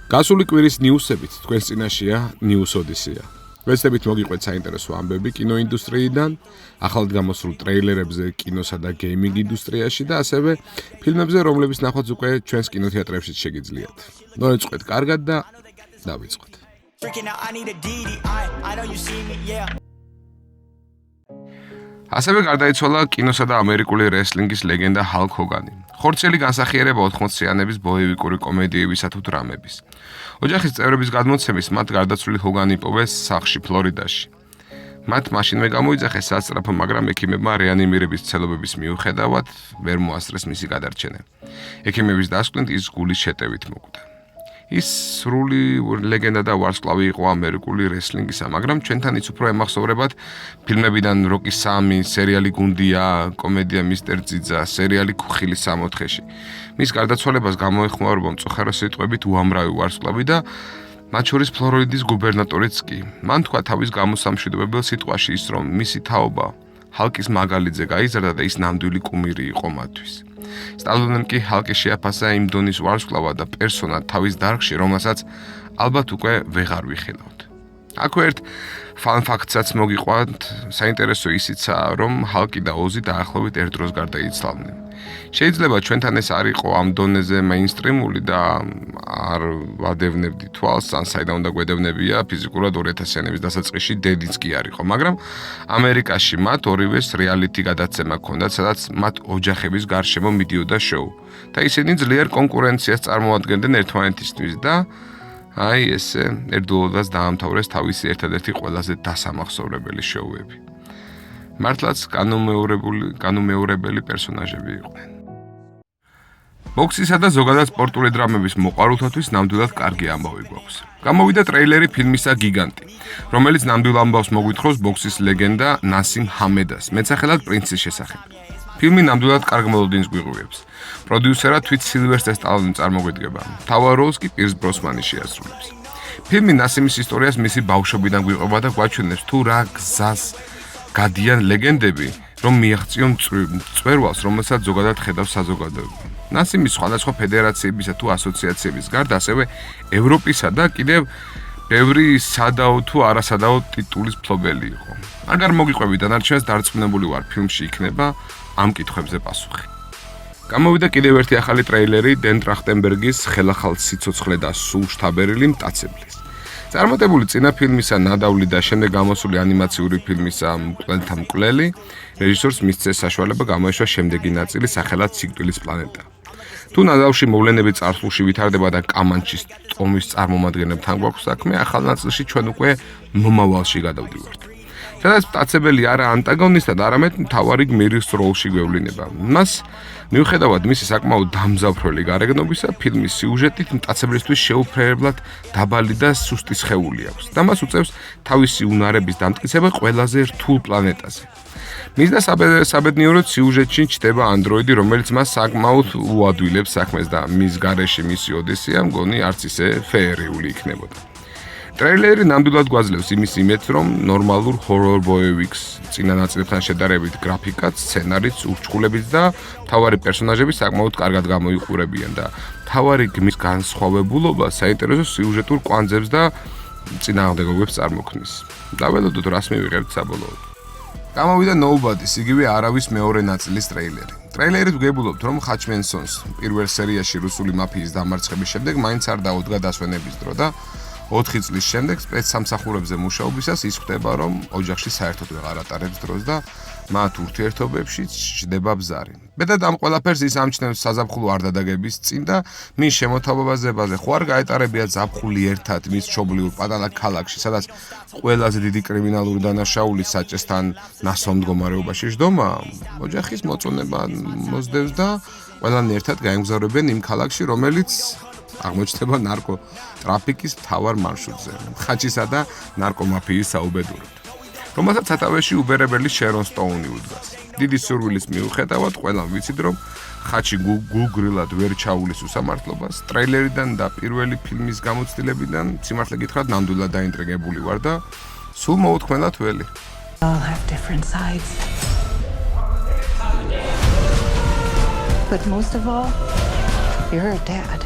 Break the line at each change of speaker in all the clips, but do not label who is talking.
გასული კვირის ნიუსებით თქვენს წინაშეა News Odyssey. ვეცდებით მოგიყვეთ საინტერესო ამბები კინოინდუსტრიიდან, ახალად გამოსულ ტრეილერებზე კინოსა და გეიმინგ ინდუსტრიაში და ასევე ფილმებზე, რომლებიც ნახვაც უკვე ჩვენს კინოთეატრებში შეგიძლიათ. მოეწყოთ კარგად და დავიწყოთ. ასევე გარდაიცვალა კინოსა და ამერიკული რესლინგის ლეგენდა ჰალკ ჰოგანი. ხორცელი განსახიერება 80-იანების ბოევიკური კომედიებისა თუ დრამების. ოჯახის წევრების გადმოცემის მათ გარდაცვლილი ჰოგანი იპოვეს სახლში ფლორიდაში. მათ მაშინვე გამოიძახეს სასწრაფო, მაგრამ ექიმებმა რეანიმირების ცდილობების მიუხედავად ვერ მოასწრეს მისი გადარჩენა. ექიმების დასკვნით ის გულის შეტევით მოკვდა. ის სრული ლეგენდა და ვარსკვლავი იყო ამერიკული რესლინგისა, მაგრამ ჩვენთან ის უფრო ემახსოვრებათ ფილმებიდან როკი 3, სერიალი გუნდია, კომედია მისტერ ძიძა, სერიალი ქუხილის 64-ში. მის გარდაცვალებას გამოეხმაურება მწუხარო სიტყვებით უამრავი ვარსკვლავი და მათ შორის ფლორიდის გუბერნატორიც კი. მან თქვა თავის გამოსამშვიდობებელ სიტყვაში ის, რომ მისი თაობა ჰალკის მაგალითზე გაიზარდა და ის ნამდვილი კუმირი იყო მათთვის. სტალონემ კი ჰალკი შეაფასა იმ დონის ვარსკვლავა და პერსონა თავის დარგში, რომელსაც ალბათ უკვე ვეღარ ვიხილავთ. აქვე ერთ ფან ფაქტსაც მოგიყვანთ, საინტერესო ისიცაა, რომ ჰალკი და ოზი დაახლოებით ერთ დროს გარდაიცვალნენ. შეიძლება ჩვენთან ეს არ იყო ამ დონეზე მეინსტრიმული და არ ვადევნებდი თვალს, ან საიდან უნდა გვედევნებია ფიზიკურად 2000-იანების დასაწყისში დედიც კი არ იყო, მაგრამ ამერიკაში მათ ორივეს რეალიტი გადაცემა ჰქონდათ, სადაც მათ ოჯახების გარშემო მიდიოდა შოუ და ისინი ძლიერ კონკურენციას წარმოადგენდნენ ერთმანეთისთვის და აი ესე ერთდროულად დაამთავრეს თავისი ერთადერთი ყველაზე დასამახსოვრებელი შოუები. მართლაც განუმეორებელი პერსონაჟები იყვნენ. ბოქსისა და ზოგადად სპორტული დრამების მოყვარულთათვის ნამდვილად კარგი ამბავი გვაქვს. გამოვიდა ტრეილერი ფილმისა გიგანტი, რომელიც ნამდვილ ამბავს მოგვითხრობს ბოქსის ლეგენდა ნასიმ ჰამედას, მეტსახელად პრინცის შესახებ. ფილმი ნამდვილად კარგ მოლოდინს გვიღუებს. პროდიუსერად თვით სილვესტერ სტალონი წარმოგვიდგება, მთავარ როლს კი პირს ბროსმანი შეასრულებს. ფილმი ნასიმის ისტორიას მისი ბავშვობიდან გვიყვება და გვაჩვენებს თუ რა გზას გადიან ლეგენდები, რომ მიაღწიონ მწვერვალს, რომელსაც ზოგადად ხედავს საზოგადოება. ნასიმის სხვადასხვა ფედერაციებისა თუ ასოციაციების გარდა ასევე ევროპისა და კიდევ ბევრი სადაო თუ არასადაო ტიტულის მფლობელი იყო. აგარ მოგიყვები დანარჩენს, დარწმუნებული ვარ, ფილმში იქნება ამ კითხვებზე პასუხი. გამოვიდა კიდევ ერთი ახალი ტრეილერი დენ ტრახტენბერგის ხელახალ სიცოცხლე და სულ შთაბერილი მტაცებლის. წარმატებული წინა ფილმისა ნადავლი და შემდეგ გამოსული ანიმაციური ფილმისა მკვლელთა მკვლელი, რეჟისორს მისცეს საშუალება გამოეშვა შემდეგი ნაწილი სახელად სიკვდილის პლანეტა. თუ ნადავლში მოვლენები წარსულში ვითარდება და კამანჩის ტომის წარმომადგენლებთან გვაქვს საქმე, ახალ ნაწილში ჩვენ უკვე მომავალში გადავდივართ. სადაც მტაცებელი არა ანტაგონისტად, არამედ მთავარი გმირის როლში გვევლინება. მას მიუხედავად მისი საკმაოდ დამზაფრული გარეგნობისა, ფილმის სიუჟეტით მტაცებლისთვის შეუფერებლად დაბალი და სუსტი სხეული აქვს და მას უწევს თავისი უნარების დამტკიცება ყველაზე რთულ პლანეტაზე. მისდა საბედნიეროდ სიუჟეტში ჩნდება ანდროიდი, რომელიც მას საკმაოდ უადვილებს საქმეს და მის გარეშე მისი ოდისეა მგონი არც ისე ფეერიული იქნებოდა. ტრეილერი ნამდვილად გვაძლევს იმის იმედს, რომ ნორმალურ ჰორორ ბოევიკს წინა ნაწილებთან შედარებით გრაფიკაც, სცენარიც, ურჩხულებით და მთავარი პერსონაჟები საკმაოდ კარგად გამოიყურებიან და მთავარი გმირის განსხვავებულობა საინტერესო სიუჟეტურ კვანძებს და წინააღმდეგობებს წარმოქმნის. დაველოდოთ რას მივიღებთ საბოლოოდ. გამოვიდა Nobody's, იგივე არავის მეორე ნაწილის ტრეილერი. ტრეილერით ვგებულობთ, რომ ხაჩმენსონს პირველ სერიაში რუსული მაფიის დამარცხების შემდეგ მაინც არ დაუდგა დასვენების დრო და 4 წლის შემდეგ სპეცსამსახურებზე მუშაობისას ის ხვდება, რომ ოჯახში საერთოდ ვეღარ ატარებს დროს და მათ ურთიერთობებში ჩნდება ბზარი. ბედად ამ ყველაფერს ის ამჩნევს საზაფხულო არდადაგების წინ და მის შემოთავაზებაზე ხო არ გაეტარებია ზაფხული ერთად მის მშობლიურ პატარა ქალაქში, სადაც ყველაზე დიდი კრიმინალური დანაშაული საჭესთან ნასო მდგომარეობაში ჯდომა, ოჯახის მოწონება მოსდევს და ყველანი ერთად გაემგზავრებიან იმ ქალაქში, რომელიც აღმოჩნდება ნარკოტრაფიკის მთავარ მარშრუტზე, ხაჩისა და ნარკომაფიის საუბედუროდ, რომელსაც სათავეში უბერებელი შერონ სტოუნი უდგას. დიდი სურვილის მიუხედავად, ყველამ ვიცით, რომ ხაჩი გულგრილად ვერ ჩაულის უსამართლობას. ტრეილერიდან და პირველი ფილმის გამოცდილებიდან, სიმართლე გითხრათ, ნამდვილად დაინტრიგებული ვარ და სულ მოუთქმელად ველი.
All have different sides. But most of all, you're a dad.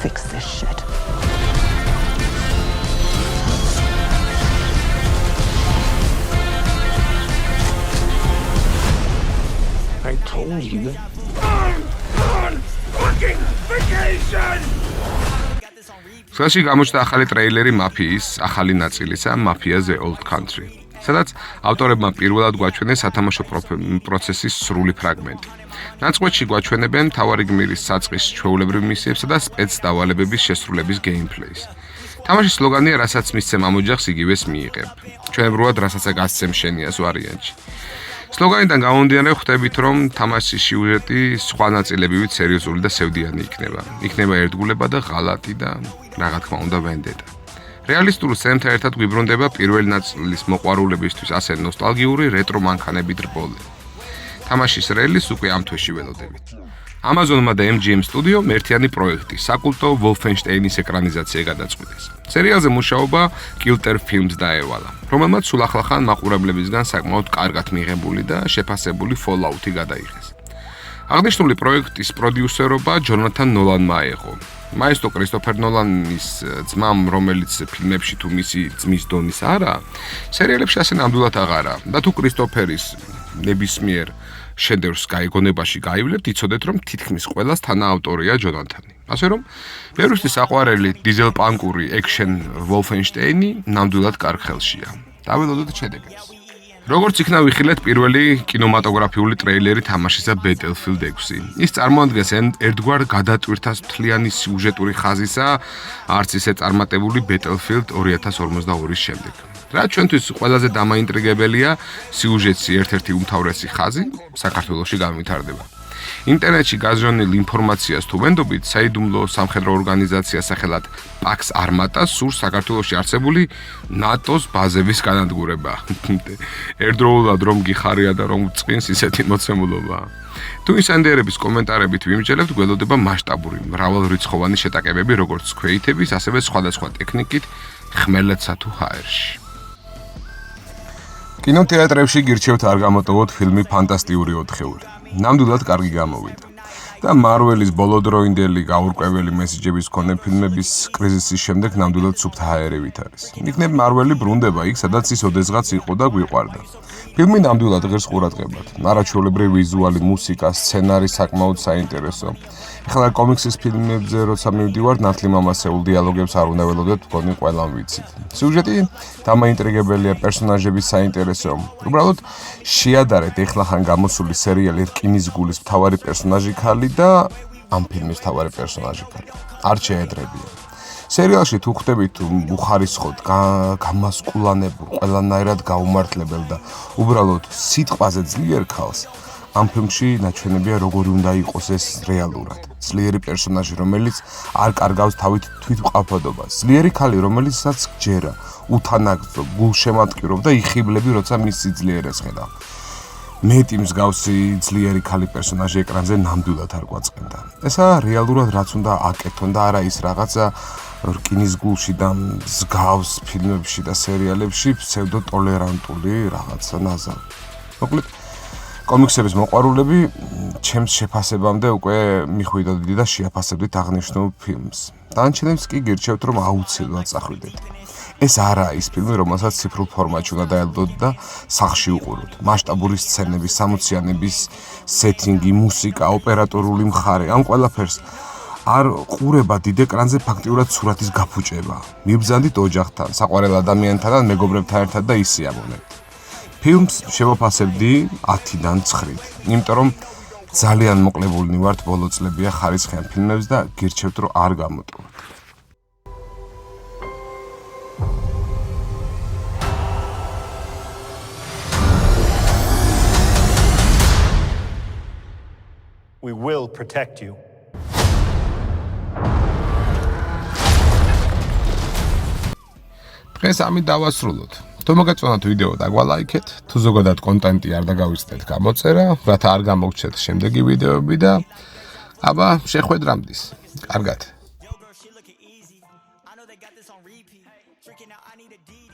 fix this shit.
I told you.
On fucking vacation!
სულში გამოჩნდა ახალი ტრეილერი მაფიის ახალი ნაწილისა Mafia The Old Country, სადაც ავტორებმა პირველად გვაჩვენეს სათამაშო პროცესის სრული ფრაგმენტი. ნაწყვეტში გვაჩვენებენ მთავარი გმირის საწყის ჩვეულებრივ მისიებსა და სპეცდავალებების შესრულების გეიმპლეის. თამაშის სლოგანია, რასაც მისცემ ამ ოჯახს, იგივეს მიიღებ. ჩვენებრივად რასაც გასცემ შენიას ვარიანტში. სლოგანიდან გამომდინარე ხვდებით, რომ თამაშის სიუჟეტი სხვა ნაწილებივით სერიოზული და სევდიანი იქნება. იქნება ერთგულება და ღალატი და რა თქმა უნდა ვენდეტა. რეალისტურ სცენებთან ერთად გვიბრუნდება პირველი ნაწილის მოყვარულებისთვის ასე ნოსტალგიური რეტრო მანქანებით რბოლი. თამაშის რელის უკვე ამ თვეში ველოდებით. Amazon-მა და MGM Studio-მ ერთიანი პროექტი საკულტო Wolfenstein-ის ეკრანიზაცია გადაწყვიტეს. სერიალზე მუშაობა Kilter Films დაევალა, რომელმაც სულ ახლახან მაყურებლებისგან საკმაოდ კარგად მიღებული და შეფასებული Fallout-ი გადაიღეს. აღნიშნული პროექტის პროდიუსერობა Jonathan Nolan-მა აიღო. მაესტრო კრისტოფერ ნოლანის ძმამ, რომელიც ფილმებში თუ მისი ძმის დონის არა, სერიალებში ასე ნამდვილად აღარა. და თუ კრისტოფერის ნებისმიერ შედევრს გაიგონებაში გაივლებთ, იცოდეთ, რომ თითქმის ყველას თანაავტორია ჯონათანი. ასე რომ, ბევრისთვის საყვარელი დიზელპანკური ექშენ Wolfenstein-ი ნამდვილად კარგ ხელშია. დაველოდოთ შედეგებს. როგორც იქნა ვიხილეთ პირველი კინემატოგრაფიული ტრეილერი თამაშისა Battlefield 6. ის წარმოადგენს ერთგვარ გადატვირთას მთლიანი სიუჟეტური ხაზისა, არც ისე წარმატებული Battlefield 2042-ის შემდეგ. რაც ჩვენთვის ყველაზე დამაინტრიგებელია, სიუჟეტის ერთ-ერთი უმთავრესი ხაზი საქართველოში განვითარდება. ინტერნეტში გაზრონილ ინფორმაციას თუ ვენდობით, საიდუმლო სამხედრო ორგანიზაცია სახელად Pax Armata სურს საქართველოში არსებული ნატოს ბაზების განადგურება. ერთდროულად რომ გიხარია და რომ წვინს ისეთი მოცემულობა. თუ ინსანდიერების კომენტარებით ვიმსჯელებთ, გველოდება მასშტაბური მრავალრიცხოვანი შეტაკებები როგორც ქვეითების, ასევე სხვადასხვა ტექნიკით ხმელეთსა თუ ჰაერში. კინოთეატრებში გირჩევთ არ გამოტოვოთ ფილმი ფანტასტიკური ოთხეული. ნამდვილად კარგი გამოვიდა. და მარველის ბოლოდროინდელი გაურკვეველი მესიჯების მქონე ფილმების კრიზისის შემდეგ ნამდვილად სუბტაერევით არის. იქნებ მარველი ბრუნდება იქ, სადაც ის ოდესღაც იყო და გვიყვარდა. ფილმი ნამდვილად ღირს ყურადღებად. არაჩვეულებრივი ვიზუალი, მუსიკა, სცენარი საკმაოდ საინტერესო. ეხლა კომიქსის ფილმებზე როცა მივდივარ, ნათლი მამასეულ დიალოგებს არ უნდა ველოდეთ, მგონი ყველამ ვიცით. სიუჟეტი დამაინტრიგებელია, პერსონაჟები საინტერესო. უბრალოდ შეადარეთ ეხლახან გამოსული სერიალი რკინის გულის მთავარი პერსონაჟი ქალი და ამ ფილმის მთავარი პერსონაჟი ქალი. არ შეედრებიან. სერიალში თუ ხვდებით უხარისხოთ, გამასკულანებულ, ყველანაირად გაუმართლებელ და უბრალოდ სიტყვაზე ძლიერ ქალს, ამ ფილმში ნაჩვენებია როგორი უნდა იყოს ეს რეალურად. ძლიერი პერსონაჟი, რომელიც არ კარგავს თავით თვითმყოფადობას. ძლიერი ქალი, რომელიცაც გჯერა, უთანაგრძო, გულშემატკივრობ და იხიბლები, როცა მის სიძლიერეს ხედავ. მეტი მსგავსი ძლიერი ქალი პერსონაჟი ეკრანზე ნამდვილად არ გვაწყენდა. ესა რეალურად რაც უნდა აკეთონ და არა ის რაღაცა რკინის გულში და მსგავს ფილმებში და სერიალებში ფსევდოტოლერანტული რაღაცა ნაზავი. მოკლედ კომიქსების მოყვარულები ჩემს შეფასებამდე უკვე მიხვიდოდით და შეაფასებდით აღნიშნულ ფილმს. დანარჩენებს კი გირჩევთ, რომ აუცილებლად წახვიდეთ. ეს არაა ის ფილმი, რომელსაც ციფრულ ფორმატში უნდა დაელოდოთ და სახში უყუროთ. მასშტაბური სცენები, სამოციანების სეტინგი, მუსიკა, ოპერატორული მხარე, ამ ყველაფერს არ ყურება დიდ ეკრანზე ფაქტიურად სურათის გაფუჭება. მიბრძანდით ოჯახთან, საყვარელ ადამიანთან და მეგობრებთან ერთად და ისიამოვნებთ. ფილმს შევაფასებდი 10-დან 9, იმიტომ რომ ძალიან მოკლებული ვართ ბოლო წლებია ხარისხიან ფილმებს და გირჩევთ, რომ არ გამოტოვოთ.
We will protect you.
დღეს ამით დავასრულოთ. თუ მოგეწონათ ვიდეო დაგვალაიქეთ, თუ ზოგადად კონტენტი არ დაგავიწყდეთ გამოწერა, რათა არ გამოგჩეთ შემდეგი ვიდეოები და აბა შეხვედრამდის. კარგად.
Yo, girl, she looking easy. I know they got this on repeat. Freaking out, I need a DD.